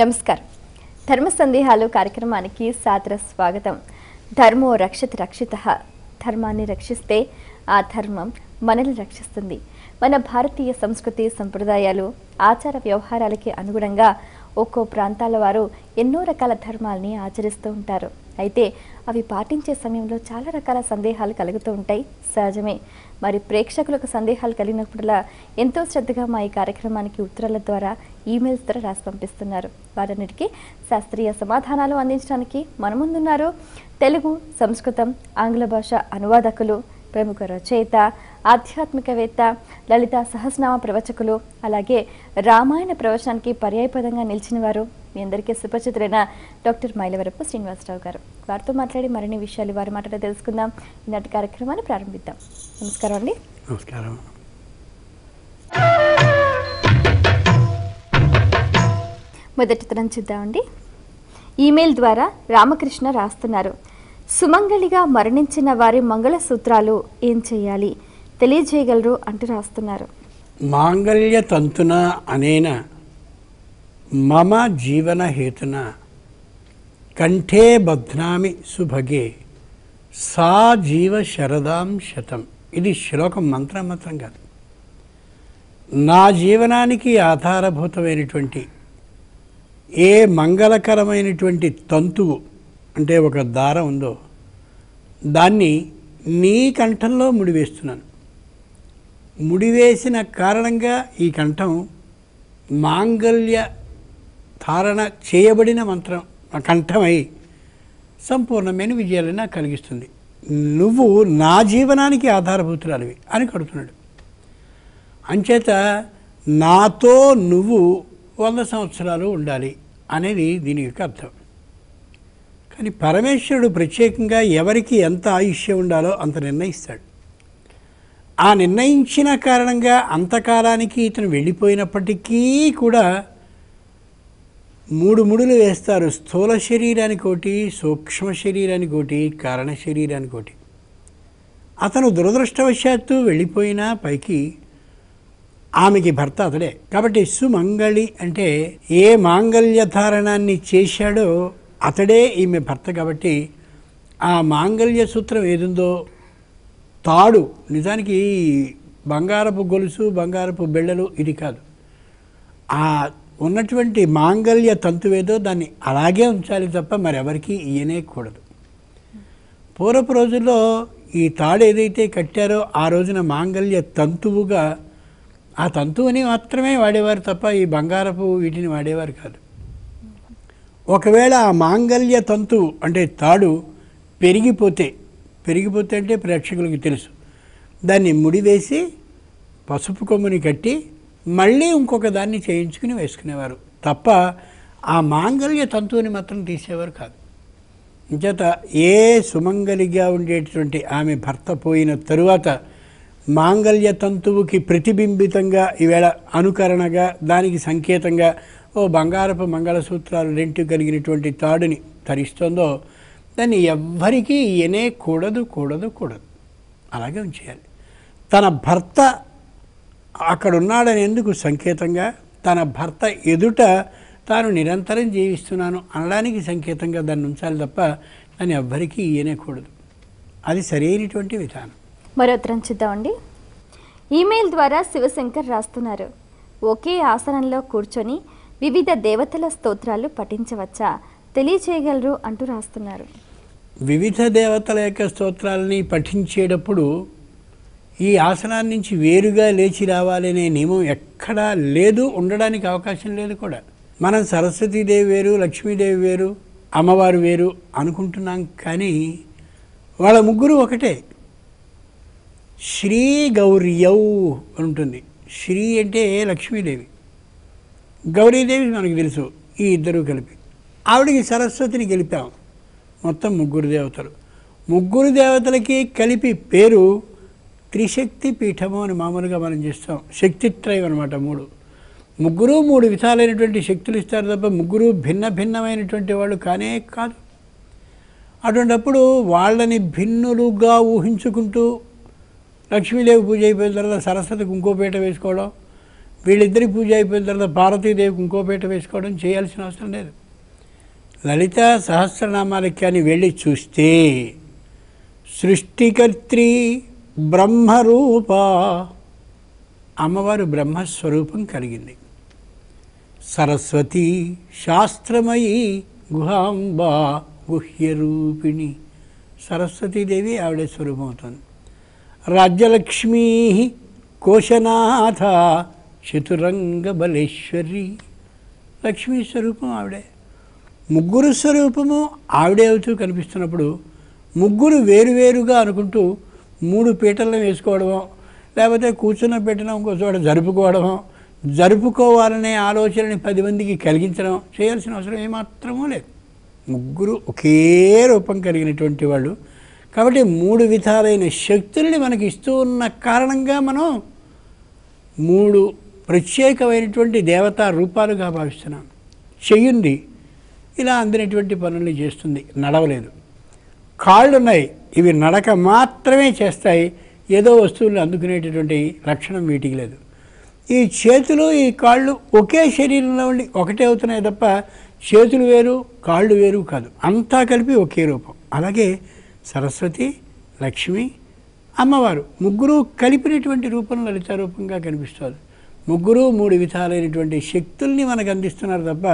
నమస్కారం. ధర్మ సందేహాలు కార్యక్రమానికి సాదర స్వాగతం. ధర్మో రక్షతి రక్షితః. ధర్మాన్ని రక్షిస్తే ఆ ధర్మం మనల్ని రక్షిస్తుంది. మన భారతీయ సంస్కృతి సంప్రదాయాలు ఆచార వ్యవహారాలకి అనుగుణంగా ఒక్కో ప్రాంతాల వారు ఎన్నో రకాల ధర్మాల్ని ఆచరిస్తూ ఉంటారు. అయితే అవి పాటించే సమయంలో చాలా రకాల సందేహాలు కలుగుతూ ఉంటాయి, సహజమే. మరి ప్రేక్షకులకు సందేహాలు కలిగినప్పుడల్లా ఎంతో శ్రద్ధగా మా ఈ కార్యక్రమానికి ఉత్తరాల ద్వారా, ఈమెయిల్స్ ద్వారా రాసి పంపిస్తున్నారు. వాటన్నిటికీ శాస్త్రీయ సమాధానాలు అందించడానికి మన ముందున్నారు తెలుగు, సంస్కృతం, ఆంగ్ల భాష అనువాదకులు, ప్రముఖ రచయిత, ఆధ్యాత్మికవేత్త, లలిత సహస్రనామ ప్రవచకులు, అలాగే రామాయణ ప్రవచనానికి పర్యాయపదంగా నిలిచిన వారు, మీ అందరికీ సుపరిచితులైన డాక్టర్ మైలవరపు శ్రీనివాసరావు గారు. వారితో మాట్లాడి మరిన్ని విషయాలు వారి మాటలో తెలుసుకుందాం. ఈనాటి కార్యక్రమాన్ని ప్రారంభిద్దాం. నమస్కారం అండి. నమస్కారం. మొదటి తరం చూద్దామండి. ఈమెయిల్ ద్వారా రామకృష్ణ రాస్తున్నారు. సుమంగళిగా మరణించిన వారి మంగళసూత్రాలు ఏం చేయాలి తెలియజేయగలరు అంటూ రాస్తున్నారు. మాంగళ్య తంతున అనేన మమ జీవన హేతున కంఠే బధ్నామి సుభగే సా జీవ శరదాం శతం. ఇది శ్లోకం, మంత్రం కాదు. నా జీవనానికి ఆధారభూతమైనటువంటి ఏ మంగళకరమైనటువంటి తంతువు అంటే ఒక దారం ఉందో దాన్ని నీ కంఠంలో ముడివేస్తున్నాను. ముడివేసిన కారణంగా ఈ కంఠం మాంగళ్య ధారణ చేయబడిన మంత్రం కంఠమై సంపూర్ణమైన విజయాలను నాకు కలిగిస్తుంది. నువ్వు నా జీవనానికి ఆధారభూతురాలివి అని కడుతున్నాడు. అంచేత నాతో నువ్వు 100 సంవత్సరాలు ఉండాలి అనేది దీని యొక్క అర్థం. కానీ పరమేశ్వరుడు ప్రత్యేకంగా ఎవరికి ఎంత ఆయుష్యం ఉండాలో అంత నిర్ణయిస్తాడు. ఆ నిర్ణయించిన కారణంగా అంతకాలానికి ఇతను వెళ్ళిపోయినప్పటికీ కూడా 3 ముడులు వేస్తారు. స్థూల శరీరానికి ఒకటి, సూక్ష్మ శరీరానికి ఒకటి, కారణ శరీరానికి ఒకటి. అతను దురదృష్టవశాత్తు వెళ్ళిపోయినా పైకి ఆమెకి భర్త అతడే. కాబట్టి సుమంగళి అంటే ఏ మాంగళ్య ధారణాన్ని చేశాడో అతడే ఈమె భర్త. కాబట్టి ఆ మాంగళ్య సూత్రం ఏదుందో తాడు, నిజానికి బంగారపు గొలుసు, బంగారపు బెళ్ళలు ఇది కాదు. ఆ ఉన్నటువంటి మాంగళ్య తంతువేదో దాన్ని అలాగే ఉంచాలి తప్ప మరెవరికి ఇయ్యనేకూడదు. పూర్వపు రోజుల్లో ఈ తాడు ఏదైతే కట్టారో ఆ రోజున మాంగళ్య తంతువుగా ఆ తంతువుని మాత్రమే వాడేవారు తప్ప ఈ బంగారపు వీటిని వాడేవారు కాదు. ఒకవేళ ఆ మాంగళ్య తంతువు అంటే తాడు పెరిగిపోతే అంటే ప్రేక్షకులకి తెలుసు, దాన్ని ముడివేసి పసుపు కొమ్ముని కట్టి మళ్ళీ ఇంకొక దాన్ని చేయించుకుని వేసుకునేవారు తప్ప ఆ మాంగళ్య తంతువుని మాత్రం తీసేవారు కాదు. ఇంచేత ఏ సుమంగలిగా ఉండేటటువంటి ఆమె భర్త పోయిన తరువాత మాంగళ్య తంతువుకి ప్రతిబింబితంగా ఈవేళ అనుకరణగా దానికి సంకేతంగా ఓ బంగారపు మంగళసూత్రాలు 2 కలిగినటువంటి తాడుని ధరిస్తుందో దాన్ని ఎవ్వరికీ ఇయనే కూడదు. అలాగే ఉంచేయాలి. తన భర్త అక్కడున్నాడని ఎందుకు సంకేతంగా, తన భర్త ఎదుట తాను నిరంతరం జీవిస్తున్నాను అనడానికి సంకేతంగా దాన్ని ఉంచాలి తప్ప దాన్ని ఎవ్వరికీ ఇయనేకూడదు. అది సరైనటువంటి విధానం. మరో ఉత్తరం చూద్దామండి. ఈమెయిల్ ద్వారా శివశంకర్ రాస్తున్నారు. ఒకే ఆసనంలో కూర్చొని వివిధ దేవతల స్తోత్రాలు పఠించవచ్చా తెలియచేయగలరు అంటూ రాస్తున్నారు. వివిధ దేవతల యొక్క స్తోత్రాలని పఠించేటప్పుడు ఈ ఆసనాన్ని నుంచి వేరుగా లేచి రావాలనే నియమం ఎక్కడా లేదు, ఉండడానికి అవకాశం లేదు కూడా. మనం సరస్వతీదేవి వేరు, లక్ష్మీదేవి వేరు, అమ్మవారు వేరు అనుకుంటున్నాం. కానీ వాళ్ళ ముగ్గురు ఒకటే. శ్రీ గౌర్యౌ ఉంటుంది. శ్రీ అంటే లక్ష్మీదేవి, గౌరీదేవి మనకు తెలుసు, ఈ ఇద్దరు కలిపి. ఆవిడికి సరస్వతిని గెలిపాం. మొత్తం 3 దేవతలు. 3 దేవతలకి కలిపి పేరు త్రిశక్తి పీఠము అని మామూలుగా మనం చేస్తాం. శక్తిత్రయం అనమాట. 3 విధాలైనటువంటి శక్తులు ఇస్తారు తప్ప 3 భిన్నమైనటువంటి వాళ్ళు కానే కాదు. అటువంటిప్పుడు వాళ్ళని భిన్నులుగా ఊహించుకుంటూ లక్ష్మీదేవి పూజ అయిపోయిన తర్వాత సరస్వతికి ఇంకో పీట వేసుకోవడం, వీళ్ళిద్దరి పూజ అయిపోయిన తర్వాత పార్వతీదేవికి ఇంకో పీట వేసుకోవడం చేయాల్సిన అవసరం లేదు. లలితా సహస్రనామాలకి కానీ వెళ్ళి చూస్తే సృష్టికర్త్రి బ్రహ్మరూప, అమ్మవారు బ్రహ్మస్వరూపం కలిగింది. సరస్వతి శాస్త్రమయీ గుహాంబా గుహ్యరూపిణి, సరస్వతీదేవి ఆవిడే స్వరూపం అవుతుంది. రాజ్యలక్ష్మీ కోశనాథ చతురంగ బలేశ్వరి, లక్ష్మీ స్వరూపం ఆవిడే. ముగ్గురు స్వరూపము ఆవిడే అవుతూ కనిపిస్తున్నప్పుడు ముగ్గురు వేరువేరుగా అనుకుంటూ 3 పీటలను వేసుకోవడమో లేకపోతే కూర్చున్న పీటను ఇంకో చోట జరుపుకోవాలనే ఆలోచనని 10 మందికి కలిగించడం చేయాల్సిన అవసరం ఏమాత్రమూ లేదు. ముగ్గురు ఒకే రూపం కలిగినటువంటి వాళ్ళు కాబట్టి 3 విధాలైన శక్తుల్ని మనకి ఇస్తూ ఉన్న కారణంగా మనం 3 ప్రత్యేకమైనటువంటి దేవతా రూపాలుగా భావిస్తున్నాం. చెయ్యుంది, ఇలా అందినటువంటి పనుల్ని చేస్తుంది, నడవలేదు. కాళ్ళున్నాయి, ఇవి నడక మాత్రమే చేస్తాయి, ఏదో వస్తువులు అందుకునేటటువంటి లక్షణం వీటికి లేదు. ఈ చేతులు ఈ కాళ్ళు ఒకే శరీరంలో ఉండి ఒకటే అవుతున్నాయి తప్ప చేతులు వేరు కాళ్ళు వేరు కాదు, అంతా కలిపి ఒకే రూపం. అలాగే సరస్వతి, లక్ష్మి, అమ్మవారు ముగ్గురు కలిపినటువంటి రూపం లలిత రూపంగా కనిపిస్తుంది. ముగ్గురు 3 విధాలైనటువంటి శక్తుల్ని మనకు అందిస్తున్నారు తప్ప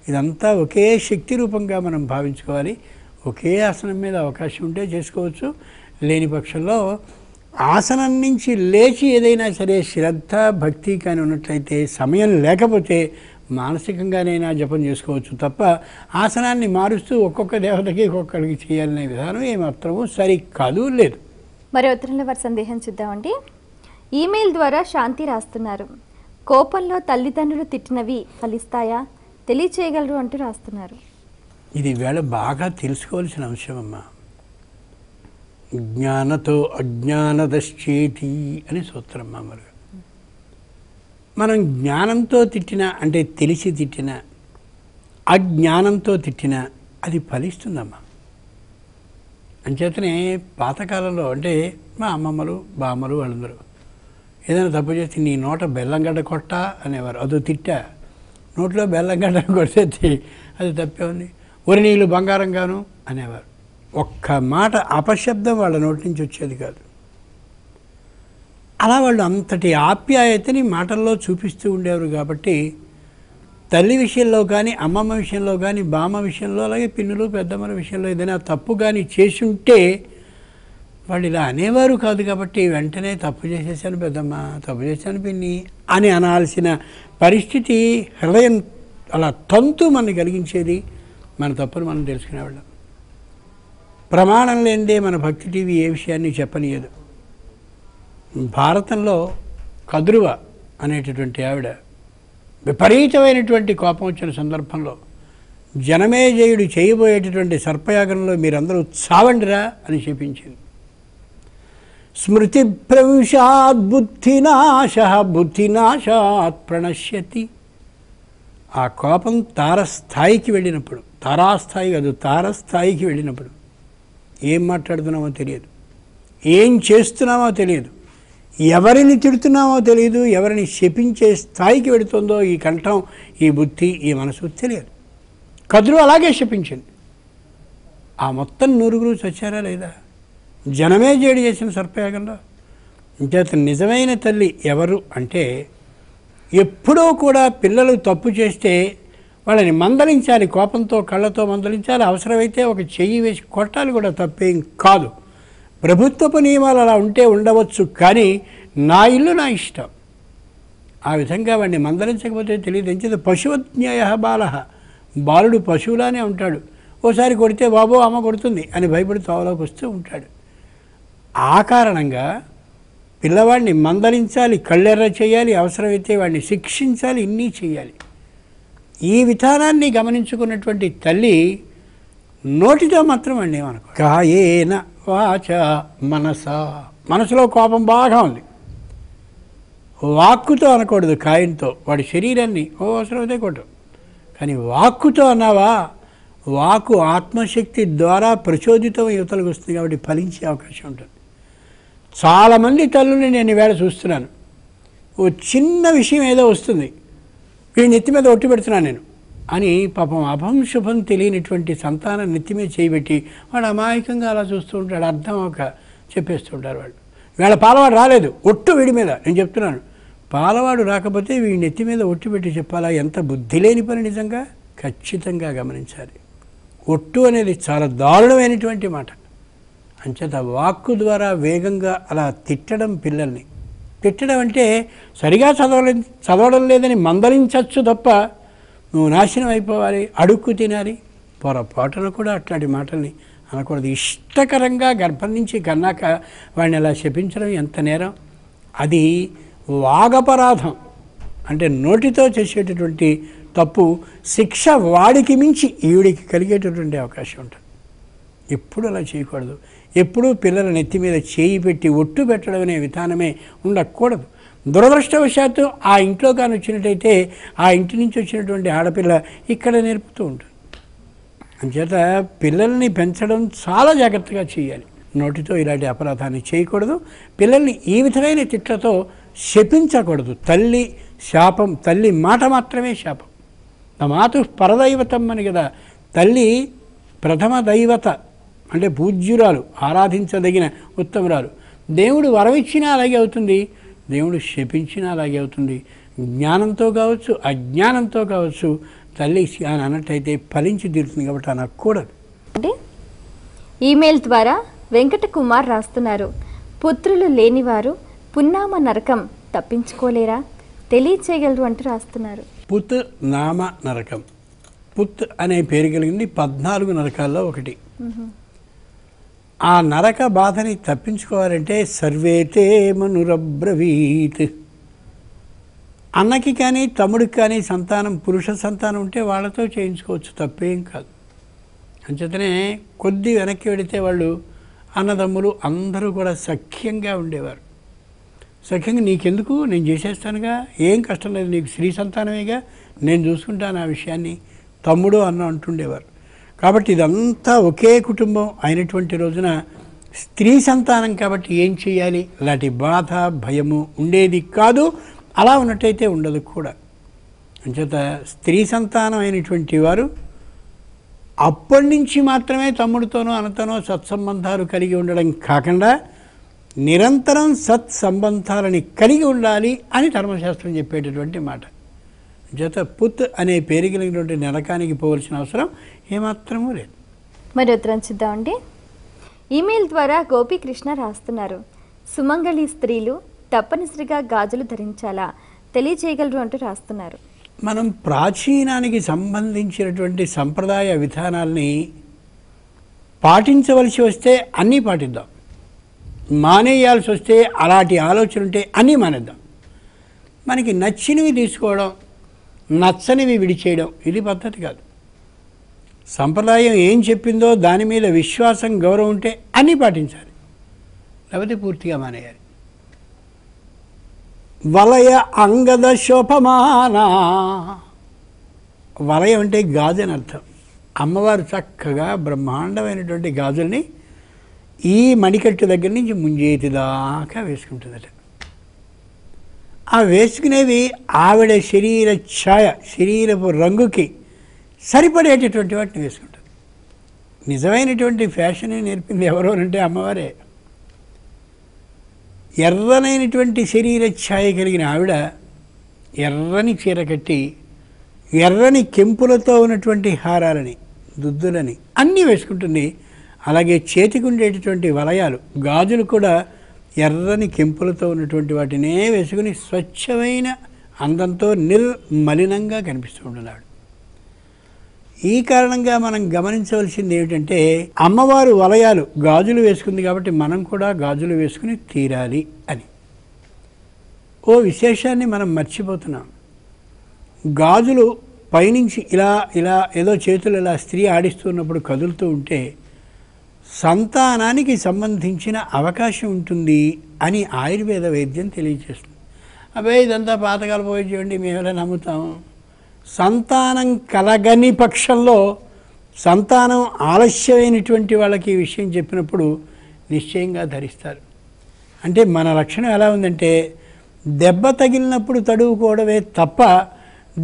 ఇదంతా ఒకే శక్తి రూపంగా మనం భావించుకోవాలి. ఒకే ఆసనం మీద అవకాశం ఉంటే చేసుకోవచ్చు, లేని పక్షంలో ఆసనం నుంచి లేచి ఏదైనా సరే శ్రద్ధ భక్తి కానీ ఉన్నట్లయితే సమయం లేకపోతే మానసికంగానైనా జపం చేసుకోవచ్చు తప్ప ఆసనాన్ని మారుస్తూ ఒక్కొక్క దేవతకి ఒక్కొక్కరికి చేయాలనే విధానం ఏమాత్రమూ సరికాదు, లేదు. మరి ఉత్తరంలో వారి సందేహం చూద్దామండి. ఈమెయిల్ ద్వారా శాంతి రాస్తున్నారు. కోపంలో తల్లిదండ్రులు తిట్టినవి ఫలిస్తాయా, తెలియచేయగలరు అంటూ రాస్తున్నారు. ఇది వేళ బాగా తెలుసుకోవాల్సిన అంశం అమ్మా. జ్ఞానతో అజ్ఞానదశ్చేతి అని సూత్రం మామూలుగా. మనం జ్ఞానంతో తిట్టినా అంటే తెలిసి తిట్టినా అజ్ఞానంతో తిట్టినా అది ఫలిస్తుందమ్మా. అంచేతనే పాతకాలంలో అంటే మా అమ్మమ్మలు బామ్మలు వాళ్ళందరూ ఏదైనా తప్పు చేసి నీ నోట బెల్లంగడ్డ కొట్టా అనేవారు. అదో తిట్టా, నోట్లో బెల్లంగడ్డ కొడితే అది తప్పే ఉంది. ఒరి నీళ్ళు బంగారంగాను అనేవారు. ఒక్క మాట అపశబ్దం వాళ్ళ నోటి నుంచి వచ్చేది కాదు. అలా వాళ్ళు అంతటి ఆప్యాయతని మాటల్లో చూపిస్తూ ఉండేవారు. కాబట్టి తల్లి విషయంలో కానీ అమ్మమ్మ విషయంలో కానీ బామ్మ విషయంలో అలాగే పిన్నులు పెద్దమ్మల విషయంలో ఏదైనా తప్పు కానీ చేసి ఉంటే వాళ్ళు ఇలా అనేవారు కాదు. కాబట్టి వెంటనే తప్పు చేసేసాను పెద్దమ్మ, తప్పు చేశాను పిన్ని అని అనాల్సిన పరిస్థితి హృదయం అలా తంతు మనని కలిగించేది. మన తప్పును మనం తెలుసుకునేవాళ్ళం. ప్రమాణం లేనిదే మన భక్తి టీవీ ఏ విషయాన్ని చెప్పనీయదు. భారతంలో కదురువ అనేటటువంటి ఆవిడ విపరీతమైనటువంటి కోపం వచ్చిన సందర్భంలో జనమేజయుడు చేయబోయేటటువంటి సర్పయాగంలో మీరందరూ చావండిరా అని చెప్పించింది. స్మృతి ప్రవిశాద్ బుద్ధినాశాత్ ప్రణశ్యతి. ఆ కోపం తారస్థాయికి వెళ్ళినప్పుడు, తారాస్థాయి కాదు తారస్థాయికి వెళ్ళినప్పుడు ఏం మాట్లాడుతున్నామో తెలియదు, ఏం చేస్తున్నామో తెలియదు, ఎవరిని తిడుతున్నామో తెలియదు, ఎవరిని శపించే స్థాయికి వెళుతుందో ఈ కంఠం, ఈ బుద్ధి, ఈ మనసు తెలియదు. కదురు అలాగే శపించింది. ఆ మొత్తం 9 చచ్చారా లేదా? జనమే జేడి చేసిన సర్పయాగంలో. ఇంచేత నిజమైన తల్లి ఎవరు అంటే ఎప్పుడూ కూడా పిల్లలు తప్పు చేస్తే వాళ్ళని మందలించాలి, కోపంతో కళ్ళతో మందలించాలి, అవసరమైతే ఒక చెయ్యి వేసి కొట్టాలి కూడా, తప్పేం కాదు. ప్రభుత్వపు నియమాలు అలా ఉంటే ఉండవచ్చు, కానీ నా ఇల్లు నా ఇష్టం. ఆ విధంగా వాడిని మందలించకపోతే తెలియదు. ఎంచేత పశువజ్ఞేయ బాలః, బాలుడు పశువులానే ఉంటాడు. ఓసారి కొడితే బాబో అమ్మ కొడుతుంది అని భయపడి తోవలోకి వస్తూ ఉంటాడు. ఆ కారణంగా పిల్లవాడిని మందలించాలి, కళ్ళెర్ర చేయాలి, అవసరమైతే వాడిని శిక్షించాలి, ఇన్ని చేయాలి. ఈ విధానాన్ని గమనించుకున్నటువంటి తల్లి నోటితో మాత్రం వాడిని ఏమనుకో, కాయేన వాచ మనసా, మనసులో కోపం బాగా ఉంది, వాక్కుతో అనకూడదు, కాయంతో. వాడి శరీరాన్ని అవసరమైతే కొట్టు, కానీ వాక్కుతో అన్నావా, వాక్కు ఆత్మశక్తి ద్వారా ప్రచోదితం యువతలకు వస్తుంది కాబట్టి ఫలించే అవకాశం ఉంటుంది. చాలామంది తల్లుల్ని నేను ఈవేళ చూస్తున్నాను, ఓ చిన్న విషయం ఏదో వస్తుంది, వీడి నెత్తి మీద ఒట్టి పెడుతున్నాను నేను అని పాపం అభం శుభం తెలియనటువంటి సంతానం నెత్తి మీద చేయబెట్టి వాడు అమాయకంగా అలా చూస్తూ ఉంటాడు. అర్థం ఒక చెప్పేస్తుంటారు వాళ్ళు. వీళ్ళ పాలవాడు రాలేదు, ఒట్టు వీడి మీద. నేను చెప్తున్నాను, పాలవాడు రాకపోతే వీడి నెత్తి మీద ఒట్టు పెట్టి చెప్పాలా? ఎంత బుద్ధి లేని పని నిజంగా. ఖచ్చితంగా గమనించాలి. ఒట్టు అనేది చాలా దారుణమైనటువంటి మాట. అంచేత వాక్కు ద్వారా వేగంగా అలా తిట్టడం, పిల్లల్ని తిట్టడం అంటే సరిగా చదవడం లేదని మందలించవచ్చు తప్ప నువ్వు నాశనం అయిపోవాలి, అడుక్కు తినాలి, పొరపాటున కూడా అట్లాంటి మాటల్ని అనకూడదు. ఇష్టకరంగా గర్భం నుంచి కన్నాక వాడిని అలా శపించడం ఎంత నేరం. అది వాగపరాధం, అంటే నోటితో చేసేటటువంటి తప్పు. శిక్ష వాడికి మించి ఈవిడికి కలిగేటటువంటి అవకాశం ఉంటుంది. ఎప్పుడు అలా చేయకూడదు. ఎప్పుడూ పిల్లల నెత్తి మీద చేయి పెట్టి ఒట్టు పెట్టడం అనే విధానమే ఉండకూడదు. దురదృష్టవశాత్తు ఆ ఇంట్లో కానీ వచ్చినట్టయితే ఆ ఇంటి నుంచి వచ్చినటువంటి ఆడపిల్ల ఇక్కడ నేర్పుతూ ఉంటుంది. అంచేత పిల్లల్ని పెంచడం చాలా జాగ్రత్తగా చేయాలి. నోటితో ఇలాంటి అపరాధాన్ని చేయకూడదు. పిల్లల్ని ఈ విధమైన తిట్లతో శపించకూడదు. తల్లి శాపం, తల్లి మాట మాత్రమే శాపం. నా మాతు పరదైవతం అని కదా. తల్లి ప్రథమ దైవత, అంటే పూజ్యురాలు, ఆరాధించదగిన ఉత్తమురాలు. దేవుడు వరమిచ్చినా అలాగే అవుతుంది, దేవుడు శపించినా అలాగే అవుతుంది. జ్ఞానంతో కావచ్చు, అజ్ఞానంతో కావచ్చు. తల్లి అని అన్నట్టయితే ఫలించి తీరుతుంది కాబట్టి అనకూడదు. అంటే ఈమెయిల్ ద్వారా వెంకట కుమార్ రాస్తున్నారు, పుత్రులు లేనివారు పున్నామ నరకం తప్పించుకోలేరా, తెలియచేయగలరు అంటూ రాస్తున్నారు. పుత్ నామ నరకం. పుత్ అనే పేరు కలిగింది 14 నరకాల్లో ఒకటి. ఆ నరక బాధని తప్పించుకోవాలంటే సర్వేతే మనురబ్రవీత్. అన్నకి కానీ తమ్ముడికి కానీ సంతానం, పురుష సంతానం ఉంటే వాళ్ళతో చేయించుకోవచ్చు, తప్పేం కాదు. అంచేతనే కొద్ది వెనక్కి వెళితే వాళ్ళు అన్నదమ్ములు అందరూ కూడా సఖ్యంగా ఉండేవారు. సఖ్యంగా నీకెందుకు, నేను చేసేస్తానుగా, ఏం కష్టం లేదు, నీకు స్త్రీ సంతానమేగా, నేను చూసుకుంటాను ఆ విషయాన్ని, తమ్ముడు అన్న అంటుండేవారు. కాబట్టి ఇదంతా ఒకే కుటుంబం అయినటువంటి రోజున స్త్రీ సంతానం కాబట్టి ఏం చేయాలి, అలాంటి బాధ భయము ఉండేది కాదు. అలా ఉన్నట్టయితే ఉండదు కూడా. అంచేత స్త్రీ సంతానం అయినటువంటి వారు అప్పటి నుంచి మాత్రమే తమ్ముడితోనో అన్నతోనో సత్సంబంధాలు కలిగి ఉండడం కాకుండా నిరంతరం సత్సంబంధాలని కలిగి ఉండాలి అని ధర్మశాస్త్రం చెప్పేటటువంటి మాట. జత పుత్ అనే పేరు కలిగినటువంటి నరకానికి పోవలసిన అవసరం ఏమాత్రమూ లేదు. మరి ఉత్తరం చూద్దామండి. ఈమెయిల్ ద్వారా గోపీకృష్ణ రాస్తున్నారు, సుమంగళి స్త్రీలు తప్పనిసరిగా గాజులు ధరించాలా, తెలియచేయగలరు అంటూ రాస్తున్నారు. మనం ప్రాచీనానికి సంబంధించినటువంటి సంప్రదాయ విధానాల్ని పాటించవలసి వస్తే అన్నీ పాటిద్దాం, మానేయాల్సి వస్తే అలాంటి ఆలోచన ఉంటే అన్నీ మానేద్దాం. మనకి నచ్చినవి తీసుకోవడం, నచ్చనివి విడిచేయడం ఇది పద్ధతి కాదు. సంప్రదాయం ఏం చెప్పిందో దాని మీద విశ్వాసం, గౌరవం ఉంటే అన్నీ పాటించాలి, లేకపోతే పూర్తిగా మానేయాలి. వలయ అంగద శోభమానా. వలయం అంటే గాజు అని అర్థం. అమ్మవారు చక్కగా బ్రహ్మాండమైనటువంటి గాజుల్ని ఈ మణికట్టు దగ్గర నుంచి ముంజేతి దాకా వేసుకుంటుందట. ఆ వేసుకునేవి ఆవిడ శరీర ఛాయ, శరీరపు రంగుకి సరిపడేటటువంటి వాటిని వేసుకుంటుంది. నిజమైనటువంటి ఫ్యాషన్ నేర్పింది ఎవరో అంటే అమ్మవారే. ఎర్రనైనటువంటి శరీర ఛాయ కలిగిన ఆవిడ ఎర్రని చీర కట్టి ఎర్రని కెంపులతో ఉన్నటువంటి హారాలని, దుద్దులని అన్నీ వేసుకుంటుంది. అలాగే చేతికి ఉండేటటువంటి వలయాలు, గాజులు కూడా ఎర్రని కెంపులతో ఉన్నటువంటి వాటినే వేసుకుని స్వచ్ఛమైన అందంతో నిర్మలినంగా కనిపిస్తూ ఉంటున్నాడు. ఈ కారణంగా మనం గమనించవలసింది ఏమిటంటే అమ్మవారు వలయాలు, గాజులు వేసుకుంది కాబట్టి మనం కూడా గాజులు వేసుకుని తీరాలి అని. ఓ విశేషాన్ని మనం మర్చిపోతున్నాం. గాజులు పైనుంచి ఇలా ఇలా ఏదో చేతులు ఇలా స్త్రీ ఆడిస్తున్నప్పుడు కదులుతూ ఉంటే సంతానానికి సంబంధించిన అవకాశం ఉంటుంది అని ఆయుర్వేద వైద్యం తెలియజేస్తుంది. అబ్బాయి ఇదంతా పాతకాల వైద్యం, మేము ఎలా నమ్ముతాం? సంతానం కలగని పక్షంలో, సంతానం ఆలస్యమైనటువంటి వాళ్ళకి ఈ విషయం చెప్పినప్పుడు నిశ్చయంగా ధరిస్తారు. అంటే మన లక్షణం ఎలా ఉందంటే దెబ్బ తగిలినప్పుడు తడువుకోవడమే తప్ప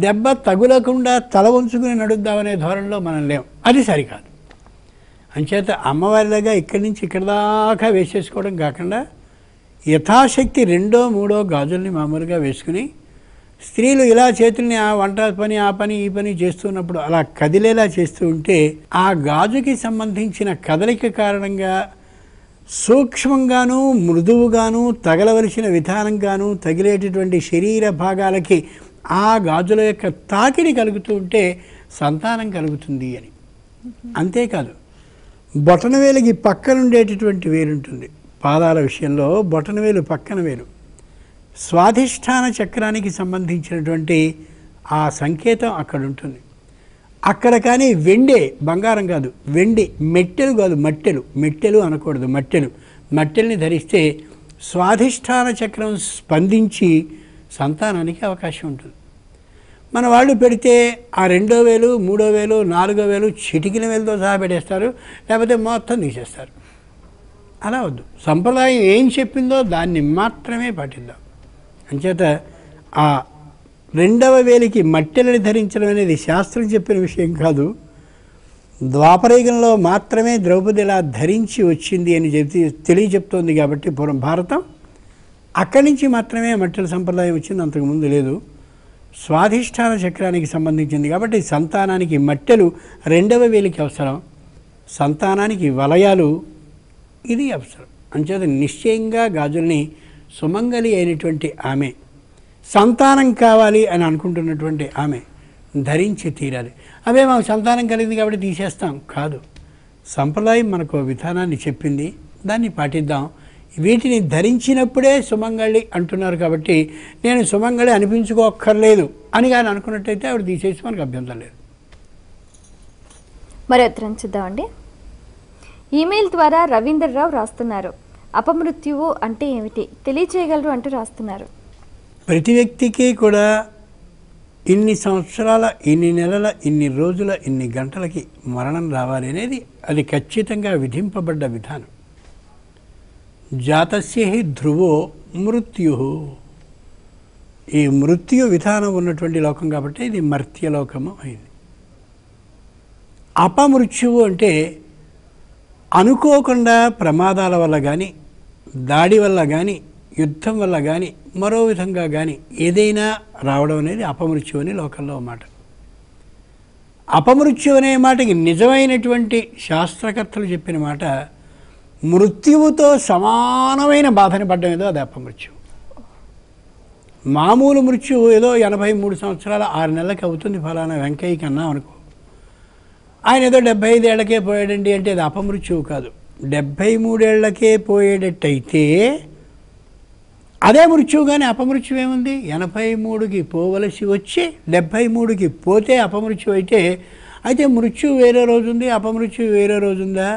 దెబ్బ తగులకుండా తల వంచుకుని నడుద్దామనే ధోరణిలో మనం లేం. అది సరికాదు. అంచేత అమ్మవారిలాగా ఇక్కడి నుంచి ఇక్కడ దాకా వేసేసుకోవడం కాకుండా యథాశక్తి 2, 3 గాజుల్ని మామూలుగా వేసుకుని స్త్రీలు ఇలా చేతుల్ని ఆ వంట పని ఆ పని ఈ పని చేస్తున్నప్పుడు అలా కదిలేలా చేస్తూ ఉంటే ఆ గాజుకి సంబంధించిన కదలిక కారణంగా సూక్ష్మంగాను మృదువుగాను తగలవలసిన విధానంగాను తగిలేటటువంటి శరీర భాగాలకి ఆ గాజుల యొక్క తాకిడి కలుగుతూ ఉంటే సంతానం కలుగుతుంది అని. అంతేకాదు బొటనవేలుకి పక్కనుండేటటువంటి వేలుంటుంది. పాదాల విషయంలో బొటనవేలు పక్కన వేలు స్వాధిష్టాన చక్రానికి సంబంధించినటువంటి ఆ సంకేతం అక్కడ ఉంటుంది. అక్కడ కానీ వెండే, బంగారం కాదు, వెండి, మెట్టెలు కాదు, మెట్టెలు అనకూడదు, మట్టెల్ని ధరిస్తే స్వాధిష్టాన చక్రం స్పందించి సంతానానికి అవకాశం ఉంటుంది. మన వాళ్ళు పెడితే ఆ 2వ వేలు 3వ వేలు 4వ వేలు చిటికిన వేలతో సహా పెట్టేస్తారు, లేకపోతే మొత్తం తీసేస్తారు. అలా వద్దు. సంప్రదాయం ఏం చెప్పిందో దాన్ని మాత్రమే పాటిద్దాం. అంచేత ఆ 2వ వేలికి మట్టెలని ధరించడం అనేది శాస్త్రం చెప్పిన విషయం కాదు. ద్వాపరయుగంలో మాత్రమే ద్రౌపది ఇలా ధరించి వచ్చింది అని తెలియచెప్తోంది కాబట్టి పూర్వం భారతం అక్కడి నుంచి మాత్రమే మట్టెల సంప్రదాయం వచ్చింది, అంతకుముందు లేదు. స్వాధిష్టాన చక్రానికి సంబంధించింది కాబట్టి సంతానానికి మట్టెలు 2వ వేలికి అవసరం, సంతానానికి వలయాలు ఇది అవసరం. అంచేత నిశ్చయంగా గాజుల్ని సుమంగలి అయినటువంటి ఆమె, సంతానం కావాలి అని అనుకుంటున్నటువంటి ఆమె ధరించి తీరాలి. అవే మాకు సంతానం కలిగింది కాబట్టి తీసేస్తాం కాదు. సంప్రదాయం మనకు విధానాన్ని చెప్పింది, దాన్ని పాటిద్దాం. వీటిని ధరించినప్పుడే సుమంగళి అంటున్నారు కాబట్టి నేను సుమంగళి అనిపించుకోక్కర్లేదు అని కానీ అనుకున్నట్టయితే ఆవిడ తీసేసి మనకు అభ్యంతరం లేదు. మరి ఉత్తరం చూద్దామండి. ఈమెయిల్ ద్వారా రవీంద్రరావు రాస్తున్నారు, అపమృత్యువు అంటే ఏమిటి తెలియచేయగలరు అంటూ రాస్తున్నారు. ప్రతి వ్యక్తికి కూడా ఇన్ని సంవత్సరాల, ఇన్ని నెలల, ఇన్ని రోజుల, ఇన్ని గంటలకి మరణం రావాలి అనేది అది ఖచ్చితంగా విధింపబడ్డ విధానం. జాతస్య హి ధ్రువో మృత్యు. ఈ మృత్యు విధానం ఉన్నటువంటి లోకం కాబట్టి ఇది మర్త్యలోకము అయింది. అపమృత్యువు అంటే అనుకోకుండా ప్రమాదాల వల్ల కానీ, దాడి వల్ల కానీ, యుద్ధం వల్ల కానీ, మరో విధంగా కానీ ఏదైనా రావడం అనేది అపమృత్యు అని లోకంలో మాట. అపమృత్యు అనే మాటకి నిజమైనటువంటి శాస్త్రకర్తలు చెప్పిన మాట, మృత్యువుతో సమానమైన బాధని పడ్డం ఏదో అది అపమృత్యు. మామూలు మృత్యువు ఏదో 83 సంవత్సరాల 6 నెలలకి అవుతుంది ఫలానా వెంకయ్యకి అన్నా అనుకో, ఆయన ఏదో 75 ఏళ్లకే పోయాడండి అంటే అది అపమృత్యువు కాదు. 73 ఏళ్లకే పోయేటట్టయితే అదే మృత్యువు. కానీ అపమృత్యువు ఏముంది? 83కి పోవలసి వచ్చి 73కి పోతే అపమృత్యువు అయితే మృత్యువు వేరే రోజుంది, అపమృత్యువు వేరే రోజుందా?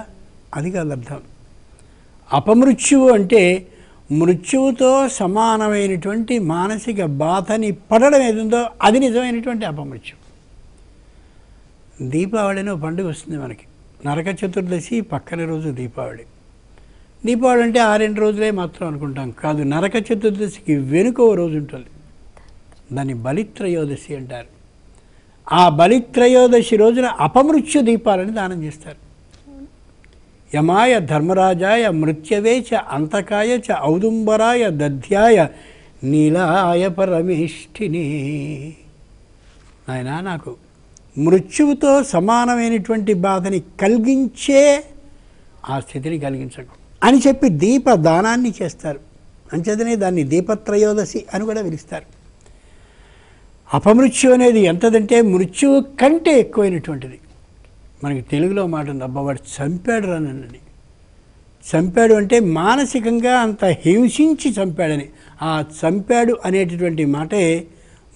అది కాదు అర్థం. అపమృత్యువు అంటే మృత్యువుతో సమానమైనటువంటి మానసిక బాధని పడడం ఏదుందో అది నిజమైనటువంటి అపమృత్యు. దీపావళి అనే పండుగ వస్తుంది మనకి. నరక చతుర్దశి పక్కన రోజు దీపావళి. దీపావళి అంటే 6 రోజులే మాత్రం అనుకుంటాం కాదు, నరక చతుర్దశికి వెనుక ఓ రోజు ఉంటుంది, దాన్ని బలిత్రయోదశి అంటారు. ఆ బలిత్రయోదశి రోజున అపమృత్యు దీపాలని దానం చేస్తారు. యమాయ ధర్మరాజాయ మృత్యవే చ అంతకాయ చ ఔదుంబరాయ దధ్యాయ నీలాయ పరమేష్ఠిని. నాయనా నాకు మృత్యువుతో సమానమైనటువంటి బాధని కలిగించే ఆ స్థితిని కలిగించకు అని చెప్పి దీప దానాన్ని చేస్తారు. అంచేతనే దాన్ని దీపత్రయోదశి అని కూడా పిలుస్తారు. అపమృత్యు అనేది ఎంతదంటే మృత్యువు కంటే ఎక్కువైనటువంటిది. మనకి తెలుగులో మాట ఉంది, అబ్బవాడు చంపాడు రానని. చంపాడు అంటే మానసికంగా అంత హింసించి చంపాడని. ఆ చంపాడు అనేటటువంటి మాటే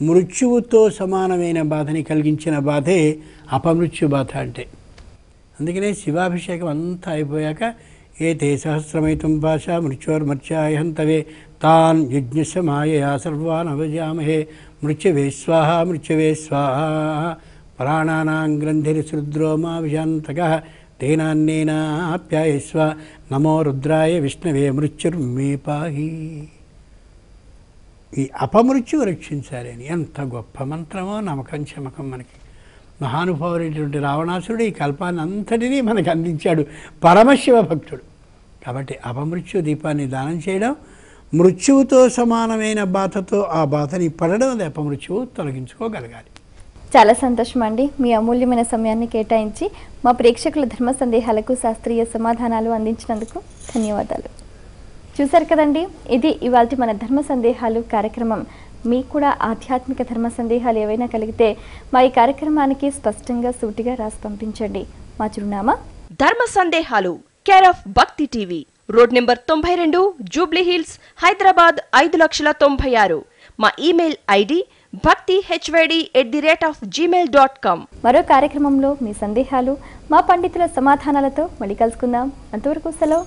మృత్యువుతో సమానమైన బాధని కలిగించిన బాధే అపమృత్యు బాధ అంటే. అందుకనే శివాభిషేకం అంతా అయిపోయాక ఏతే సహస్రమైతం పాశ మృత్యోర్మర్త్యాయహంతవే తాన్ యజ్ఞస్య మాయయా సర్వాన్ అవజామహే మృత్యవే స్వాహ మృత్యవే స్వాహ ప్రాణానాం గ్రంథిరిసృద్రోమా విశాంతకః తేనాన్నేనాప్యాయస్వ నమో రుద్రాయ విష్ణవే మృత్యుర్మే పాహి. ఈ అపమృత్యువు రక్షించాలి అని. ఎంత గొప్ప మంత్రమో, నమ్మకం చమకం మనకి. మహానుభావుడైనటువంటి రావణాసురుడు ఈ కల్పాన్ని అంతటినీ మనకు అందించాడు, పరమశివ భక్తుడు. కాబట్టి అపమృత్యు దీపాన్ని దానం చేయడం, మృత్యువుతో సమానమైన బాధతో ఆ బాధని పడడం, అది అపమృత్యువు తొలగించుకోగలగాలి. చాలా సంతోషం అండి. మీ అమూల్యమైన సమయాన్ని కేటాయించి మా ప్రేక్షకుల ధర్మ సందేహాలకు శాస్త్రీయ సమాధానాలు అందించినందుకు ధన్యవాదాలు. చూశారు కదండి, ఇది ఇవాల్టి మన ధర్మ సందేహాలు కార్యక్రమం. మీకు కూడా ఆధ్యాత్మిక ధర్మ సందేహాలు ఏవైనా కలిగితే మా ఈ కార్యక్రమానికి స్పష్టంగా సూటిగా రాసి పంపించండి. మా చిరునామా ధర్మ సందేహాలు, కేర్ ఆఫ్ భక్తి TV, road number 92, Jubilee hills, Hyderabad 5,96,000. మా ఇమెయిల్ ఐడి bhaktihyd@gmail.com. మరో కార్యక్రమంలో మీ సందేహాలు మా పండితుల సమాధానాలతో మళ్ళీ కలుసుకుందాం. అంతవరకు సెలవు.